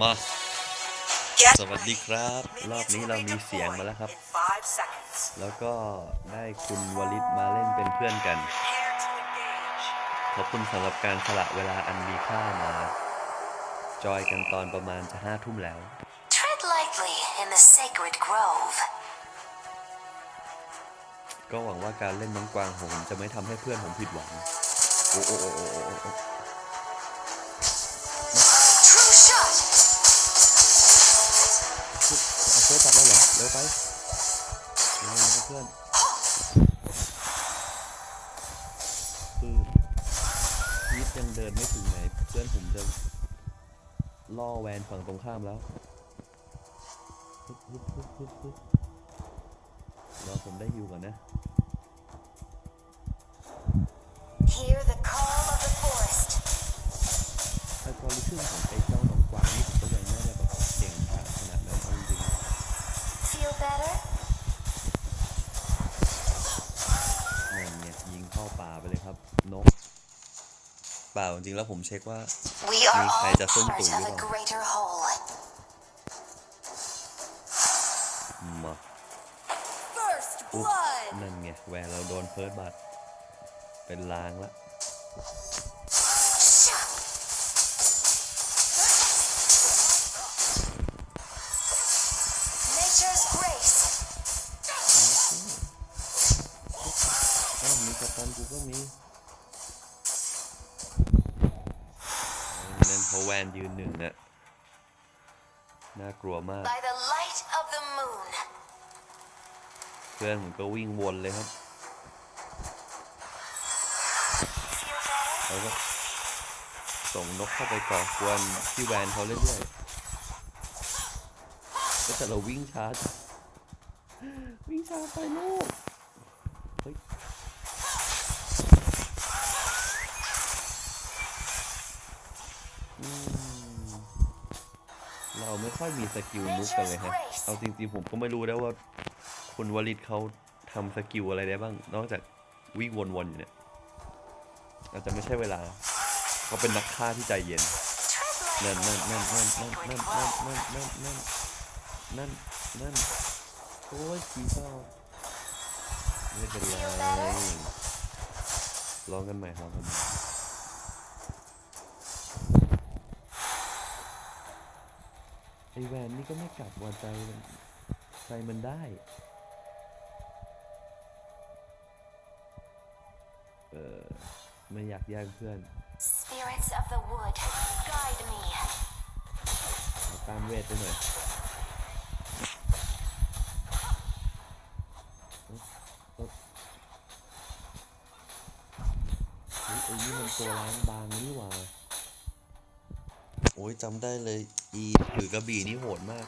มาสวัสดีครับรอบนี้เรามีเสียงมาแล้วครับแล้วก็ได้คุณวลิตมาเล่นเป็นเพื่อนกันขอบคุณสำหรับการสละเวลาอันมีค่ามาจอยกันตอนประมาณจะ5 ทุ่มแล้วก็หวังว่าการเล่นน้องกวางผมจะไม่ทำให้เพื่อนผมผิดหวังโอ้เอาเพื่อนจับแล้วเหรอเร็วไปเร็วเพื่อนคือพีทยังเดินไม่ถึงไหนเพื่อนผมจะล่อแวนฝั่งตรงข้ามแล้วรอผมได้ฮิวก่อนนะไอ้ความรู้สึกของไอ้เจ้าน้องกวางนี่ผมก็ยังไม่ได้แบบเก่งขนาดนั้นเอาจริงนั่นเนี่ยยิงเข้าป่าไปเลยครับนกเปล่าจริงแล้วผมเช็คว่ามีใครจะส้มตุ๋ยหรือเปล่ามาอุ๊บนั่นไงแหวนเราโดนเฟิร์สบัตเป็นลางละมีกัปตันกูก็มีนั่นเขาแวนยืนหนึ่งนะน่ากลัวมากเพื่อนผมก็วิ่งวนเลยครับแล้วก็ส่งนกเข้าไปก่อกวนที่แวนเขาเรื่อยๆก็แต่เราวิ่งช้าไปลูกเฮ้ยเราไม่ค่อยมีสกิลมุกกันเลยฮะเอาจริงๆผมก็ไม่รู้แล้วว่าคุณวลิตเขาทำสกิลอะไรได้บ้างนอกจากวิ่งวนๆอยู่เนี่ยอาจจะไม่ใช่เวลาเขาเป็นนักฆ่าที่ใจเย็นนั่นโอ้ยขี้เศร้าไม่เป็นไรลองกันใหม่ครับไอแวนนี่ก็ไม่กลับว่าใจมันได้ไม่อยากแย่งเพื่อนตามเวทไปหน่อยไอ้นี่มันตัวล้างบางนี่หว่าโอ้ยจำได้เลยอีถือกระบี่นี่โหดมาก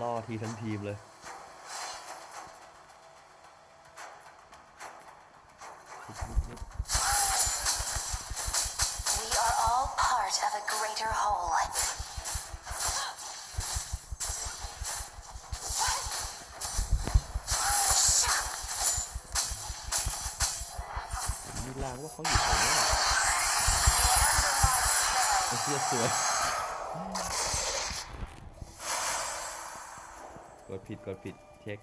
ล่อทีทั้งทีมเลยมีลางว่าเขาอยู่แถวนี้เสื้อสวยกดผิดเช็ค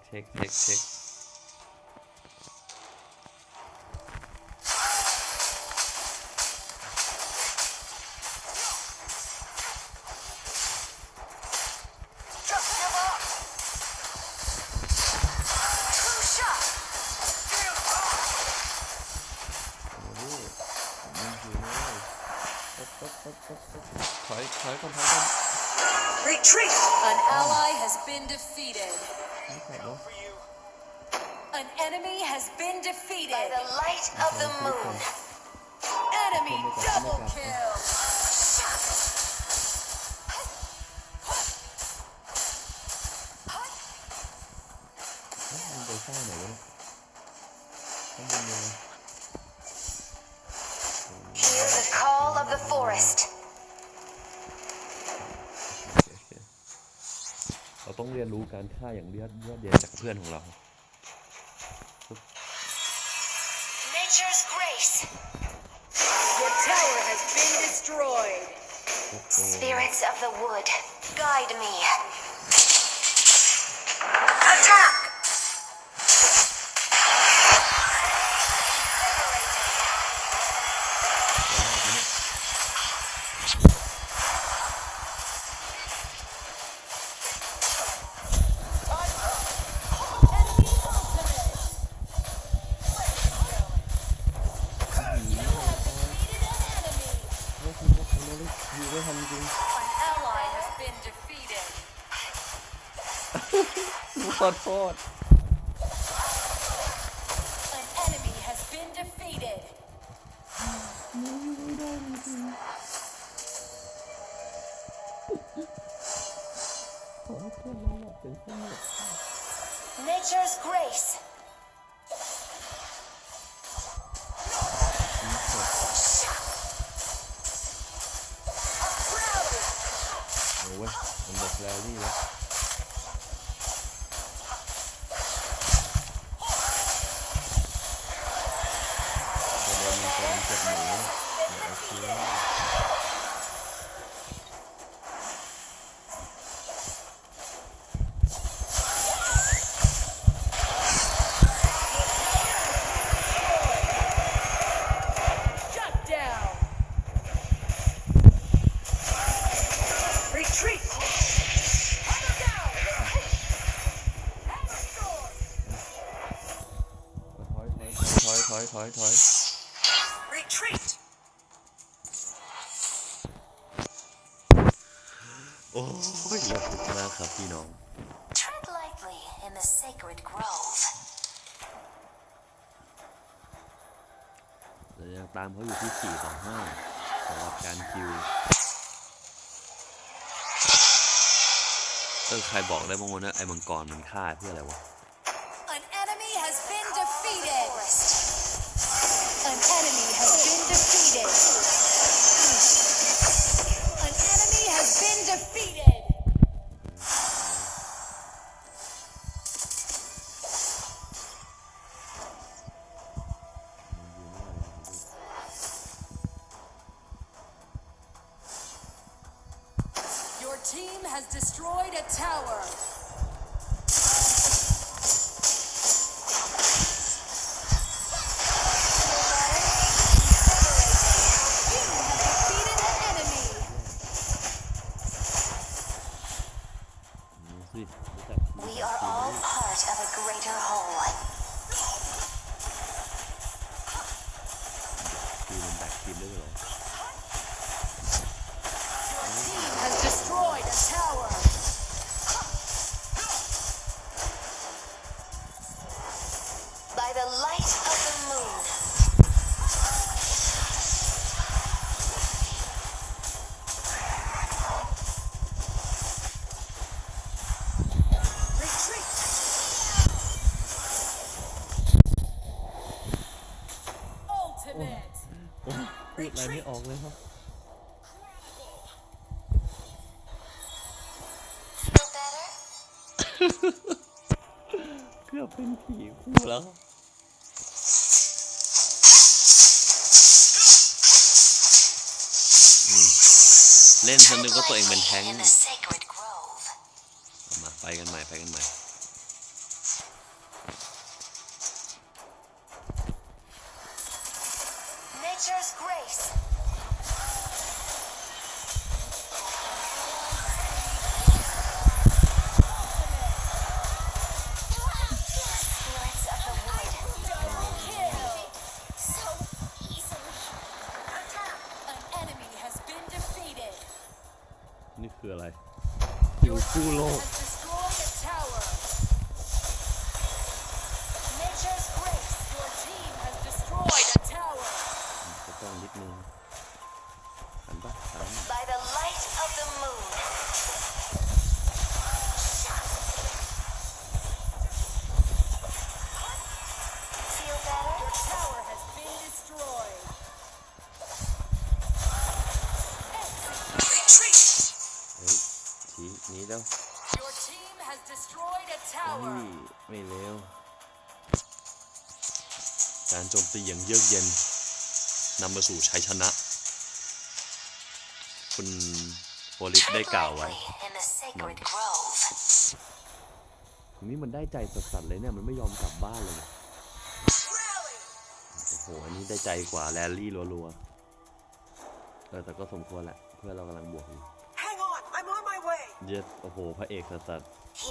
ถอยก่อนRetreat! An ally has been defeated. An enemy has been defeated. By the light of the moon. Enemy double kill. มันไปสร้างไหนวะต้องเป็นยังไง Hear the call of the forest.เราต้องเรียนรู้การฆ่าอย่างยอดเยี่ยมจากเพื่อนของเรา Nature's grace. Your tower has been destroyed. Spirits of the wood, guide me. Attack!ขอโทษ An enemy has been defeated. ไม่ได้จริงขอโทษนะเป็นสนุก Nature's grace. เอาเว้ยมันบอกแรลลี่แล้วถอย Retreat. โอ้ยขอบคุณมากครับพี่น้อง Tread lightly in the sacred grove. เรายังตามเขาอยู่ที่4-5สำหรับการคิวใครบอกได้บ้างวะเนี่ยไอ้มังกรมันฆ่าเพื่ออะไรวะ An enemy has been defeated. An enemy has been defeated. An enemy has been defeated. Your team has destroyed a tower. We are all part of a greater whole. คือมันแบกทีมได้เลยเหรอ Your team has destroyed a tower. By the light of the moon. Retreat. พูดอะไรไม่ออกเลยครับ Feel better? เกือบเป็นผีคู่แล้วเล่นฉันนึกว่าตัวเองเป็นแท้ง In the sacred grove. มาไปกันใหม่Nature's grace. Spirits of the wood. So easily. An enemy has been defeated. นี่คืออะไรคิวคู่โลก Has destroyed a tower. Nature's grace. Your team has destroyed a tower. จะต้องนิดนึงหัน By the light of the moon. Feel better? Your tower has been destroyed. Retreat. เฮ้ยทีนี้แล้ว Your team has destroyed a tower. ไม่เร็วการโจมตีอย่างเยือกเย็นนำมาสู่ชัยชนะคุณ ลิสได้กล่าวไว้ตรงนี้มันได้ใจสัสๆเลยเนี่ยมันไม่ยอมกลับบ้านเลยนะโอ้โหอันนี้ได้ใจกว่าแรลลี่รัวๆแต่ก็สมควรแหละเพื่อนเรากำลังบวกอยู่เย็ดโอ้โหพระเอกสัสเ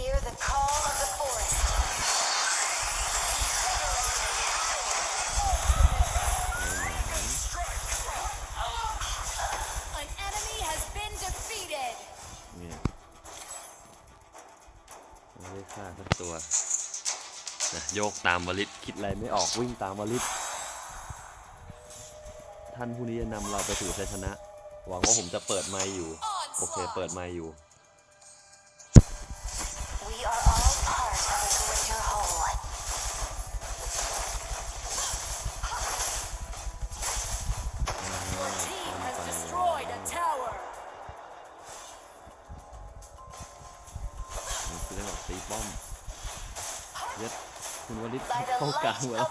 นี่ยไม่ได้ฆ่าสักตัวนะโยกตามวลิตคิดอะไรไม่ออกวิ่งตามวลิตท่านผู้นี้จะนำเราไปสู่ชัยชนะหวังว่าผมจะเปิดไมค์อยู่โอเคเปิดไมค์อยู่คือได้แบบตีป้อมเย็ดคุณวลิตเข้ากลางแล้ว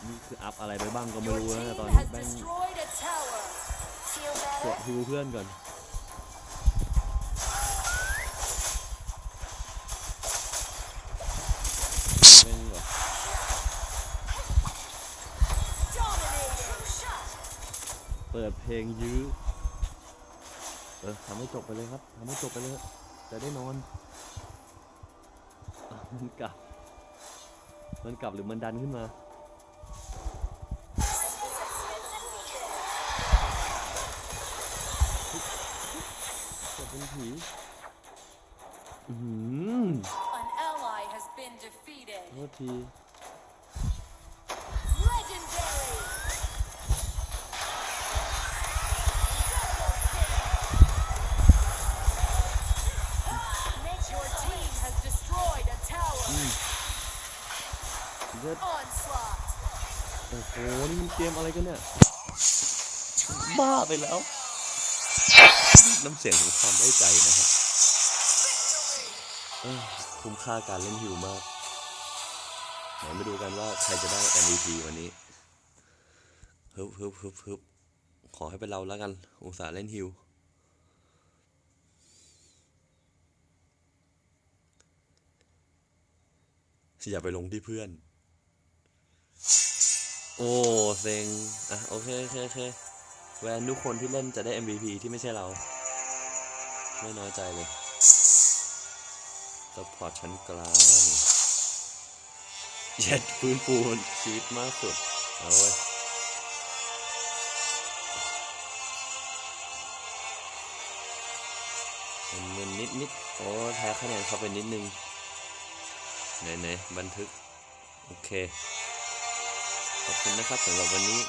นี่คืออัพอะไรไปบ้างก็ไม่รู้นะตอนนี้แม่งกดฮิวเพื่อนก่อนเปิดเพลงยื้อทำให้จบไปเลยครับทำให้จบไปเลยจะได้นอนมันกลับหรือมันดันขึ้นมาจะเป็นผีโทษทีโอ้โหนี่มันเกมอะไรกันเนี่ยบ้าไปแล้วน้ำเสียงของความได้ใจนะครับคุ้มค่าการเล่นฮิวมากไหนมาดูกันว่าใครจะได้ MVP วันนี้ฮึบขอให้เป็นเราแล้วกันอุตส่าห์เล่นฮิวอย่าไปลงที่เพื่อนโอ้เซ็งโอเคแวนทุกคนที่เล่นจะได้ MVP ที่ไม่ใช่เราไม่น้อยใจเลยซัพพอร์ตชั้นกลางเย็ดฟื้นฟูชีวิตมากสุดเอาเว้ยเงินนิดโอ้แพ้คะแนนเขาไปนิดนึงไหนบันทึกโอเคขอบคุณนะครับสำหรับวันนี้